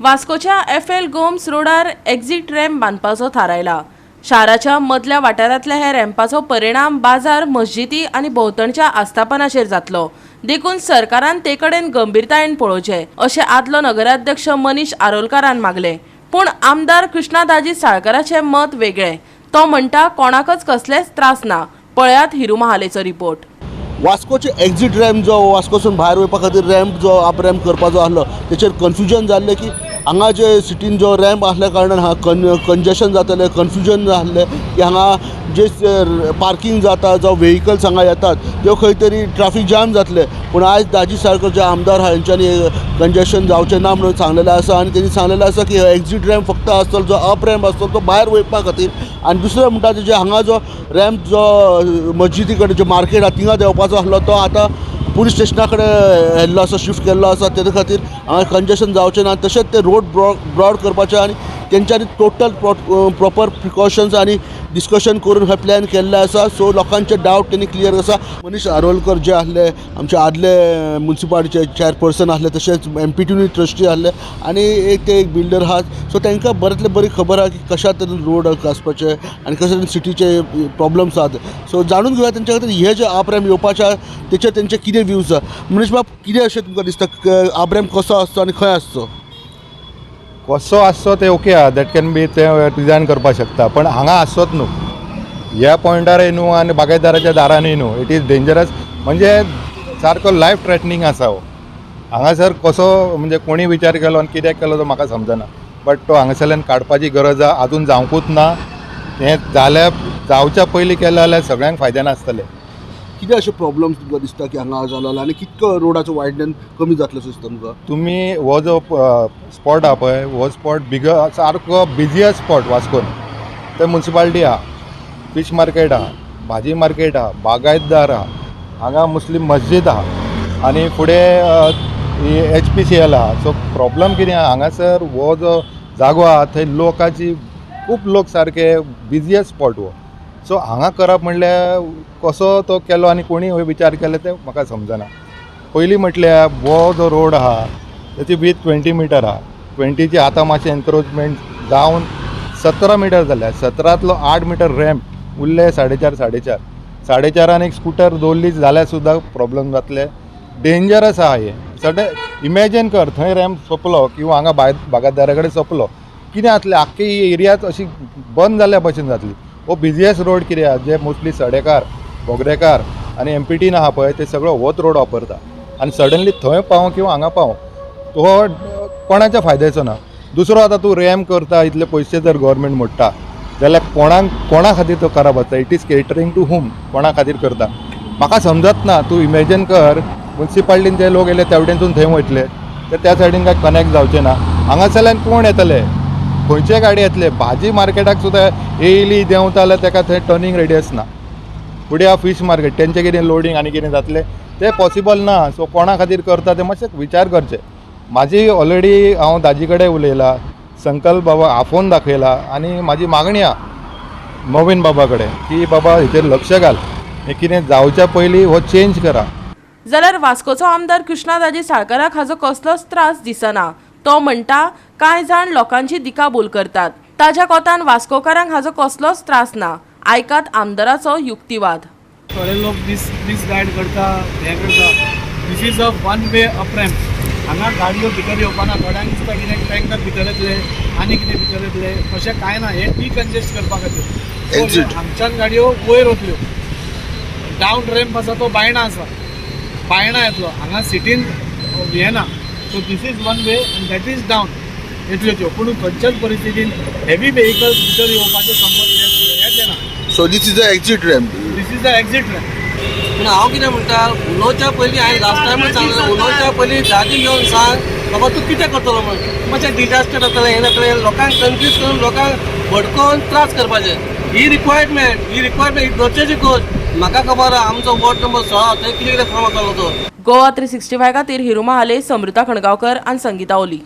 वास्कोच्या FL. Gomes रोडार exit ramp बांदपाचो थारायला। शाराच्या मदल्या वाठारांतल्या हे रॅम्पाचो परिणाम बाजार, मस्जिदी आनी भोंवतणच्या आस्थापनांचेर जातलो। देखून सरकारान ते कडेन गंभीरतायेन पळोवचें अशें आदलो नगराध्यक्ष मनीष आरोलकारान मागलें। पूण आमदार कृष्णादाजी साळकाराचें मत वेगळें। तो म्हणटा कोणाकच कसलेच त्रास ना। पळयात हिरू महालेचो रिपोर्ट। वास्कोचे एक्झिट रॅम्प जो वास्कोसून भायर वयपा खातीर रॅम्प जो आप रॅम्प करपाचो आसलो तेचेर कन्फ्युजन जाल्लें की हांगा जे सिटीन जो रॅम्प आसल्या कारणान हांगा कंजेशन जातलें, कन्फ्युजन जाल्लें की हांगा जे पार्किंग जाता जो व्हेकल्स हांगा येतात त्यो खंय तरी ट्रॅफिक जाम जातले। पूण आयज दाजी साळकर जे आमदार आहा हेंच्यांनी कंजेशन जावचें ना म्हणून सांगलेलें आसा आनी तेणी सांगलेलें आसा की एक्झिट रॅम्प फक्त आसतलो जो अप रॅम्प आसतलो तो भायर वयपा खातीर। आनी दुसरें म्हणटा जे हांगा जो रॅम्प जो मस्जिदी कडेन जो मार्केट आहा थिंगा देंवपाचो आसलो तो आतां पुलीस स्टेशना कडेन व्हेल्लो आसा, शिफ्ट केल्लो आसा। तेजे खातीर हांगा कंजेशन जावचें ना। तशेंच ते रोड ब्रॉड करपाचें आनी तेंच्यांनी टोटल प्रॉपर प्रिकॉशन्स आनी डिस्कशन करून हे प्लॅन केल्ले आसा। सो लोकांचे डावट तेणी क्लियर आसा। मनीष आरोलकर जे आसले आमचे आदले म्युनिसिपालिटीचे चेअरपर्सन आसले, तशेंच MPTनी ट्रस्टी आसले आनी एक बिल्डर आहात। सो तांकां बऱ्यांतले बरी खबर आहा की कशा तरेन रोड आसपाचे आनी कशा तरेन सिटीचे प्रॉब्लम्स आहात। सो जाणून घेवया तेंच्या खातीर हे जे आप रॅम्प येवपाचे तेचे तेंचे कितें व्यूज आहा। मनीष बाब, कितें अशें तुमकां दिसता आप रॅम्प कसो आसचो आनी खंय आसचो? कसो आसचो ते ओके आहा, दॅट कॅन बी ते डिझायन करपाक शकता। पण हांगा आसचोच न्हू, ह्या पॉयंटार न्हू आनी बागायतदाराच्या दारांनी न्हू। इट इज डेंजरस, म्हणजे सारको लायफ थ्रेटनींग आसा हो। हांगासर कसो म्हणजे कोणी विचार केलो आनी कित्याक केलो तो म्हाका समजना। बट तो हांगासरल्यान काडपाची गरज आहा, आजून जावंकूच ना। हें जावच्या पयलीं केलें जाल्यार सगळ्यांक फायद्यान आसतलें। कितें अशे प्रॉब्लम्स तुमकां दिसता की हांगा जालो आनी कितको रोडाचो वायडनेस कमी जातलो दिसता तुमकां? तुमी हो जो स्पॉट आहा पळय, हो स्पॉट सारको बिजियस्ट स्पॉट वास्कोन। ते म्युनिसिपालिटी आहा, फिश मार्केट आहा, भाजी मार्केट आहा, बागायतदार आहा, हांगा मुस्लीम मस्जिद आहा आनी फुडें HPCL आहा। सो प्रॉब्लम कितें आहा हांगासर हो जो जागो आहा थंय लोकांची खूब लोक सारके बिजियस्ट स्पॉट हो। सो हांगा करप म्हणल्यार कसो तो केलो आनी कोणी विचार केले ते म्हाका समजना। पयलीं म्हटल्यार हो जो रोड आहा तेची वीथ 20 मिटर आहा। 20ची आतां मातशें एनक्रोचमेंट जावन 17 मिटर जाल्या। 17तलो 8 मिटर रॅम्प उरले 4.5 4.5 एक स्कूटर दवरली जाल्यार सुद्दां प्रॉब्लम जातले। डेंजरस आहा हे सडन। इमॅजिन कर थंय रॅम्प सोंपलो किंवा हांगा बागायतदारा कडेन सोंपलो, कितें जातलें? आख्खी एरियाच अशी बंद जाल्ल्या भशेन जातली। हो बिजियस्ट रोड कितें आहा, जे मोस्टली सडेकार, बोगरेकार आनी MPTन आहा पळय ते सगळो होच रोड वापरता आनी सडनली थंय पावो किंवा हांगा पावो तो कोणाच्या फायद्याचो ना। दुसरो आतां तूं रॅम्प करता, इतले पयशे जर गव्हर्मेंट मोडटा जाल्यार कोणा खातीर तो करप आसता? इट इज केटरिंग टू हूम? कोणा खातीर करता म्हाका समजत ना। तूं इमॅजिन कर म्युनिसिपालिटीन जे लोक येयले तेवटेनसून थंय वयतले तर त्या सायडीन काय कनेक्ट जावचें ना। हांगासरल्यान कोण येतले? खंयचे गाडी येतले? भाजी मार्केटाक सुद्दां येयली देंवता जाल्यार ताका थंय टर्निंग रेडियस ना। फुडें आहा फिश मार्केट, तेंचें कितें लोडिंग आनी कितें जातलें तें पॉसिबल ना। सो कोणा खातीर करता तें मातशें विचार करचें। म्हाजी ऑलरेडी हांव दाजी कडेन उलयलां, संकल्प बाबा आफोवन दाखयला आनी म्हाजी मागणी आहा नवीन बाबा कडेन की बाबा हेचेर लक्ष घाल, हें कितें जावच्या पयलीं हो चेंज करा। जाल्यार वास्कोचो आमदार कृष्णादाजी साळकाराक हाजो कसलोच त्रास दिसना। तो म्हणटा कांय जाण लोकांची दिकाबूल करतात। ताज्या कोतान वास्कोकारांक हाजो कसलोच त्रास ना। आयकात आमदाराचो युक्तिवाद। थोडे लोक दीस गायड करता, हे करता। This is a one way up ramp. हांगा गाडयो भितर येवपाना। थोड्यांक दिसता कितें टँकर भितर येतले आनी कितें भितर येतले, अशें कांय ना। हे डिकंजेस्ट करपा खातीर हांगच्यान गाडयो वयर वतल्यो। डावन रॅम्प आसा तो बायणा आसा, बायणा येतलो। हांगा सिटीन हे ना। So this is one way and that is down येतल्यो त्यो। पूण खंयच्याच परिस्थितीन हेवी व्हेकल्स भितर येवपाचें संबंद हेच येना। So this is the exit ramp. This is the exit ramp. पूण हांव कितें म्हणटा, उलोवच्या पयलीं हांवें लास्ट टायमूच सांगलें, उलोवच्या पयलीं दादी घेवन सांग बाबा तूं कितें करतलो म्हणून। मातशें डिजास्टर जातलें, हें जातलें, लोकांक कन्फ्यूज करून लोकांक भडकोवन त्रास करपाचें। ही रिक्वायरमेंट गरजेची गोश्ट। म्हाका खबर आहा आमचो वॉर्ड नंबर 16 थंय कितें कितें काम करतलो तो। गोवा 365 खातीर हिरू महाले, समृता खणगांवकर आनी संगीता ओली।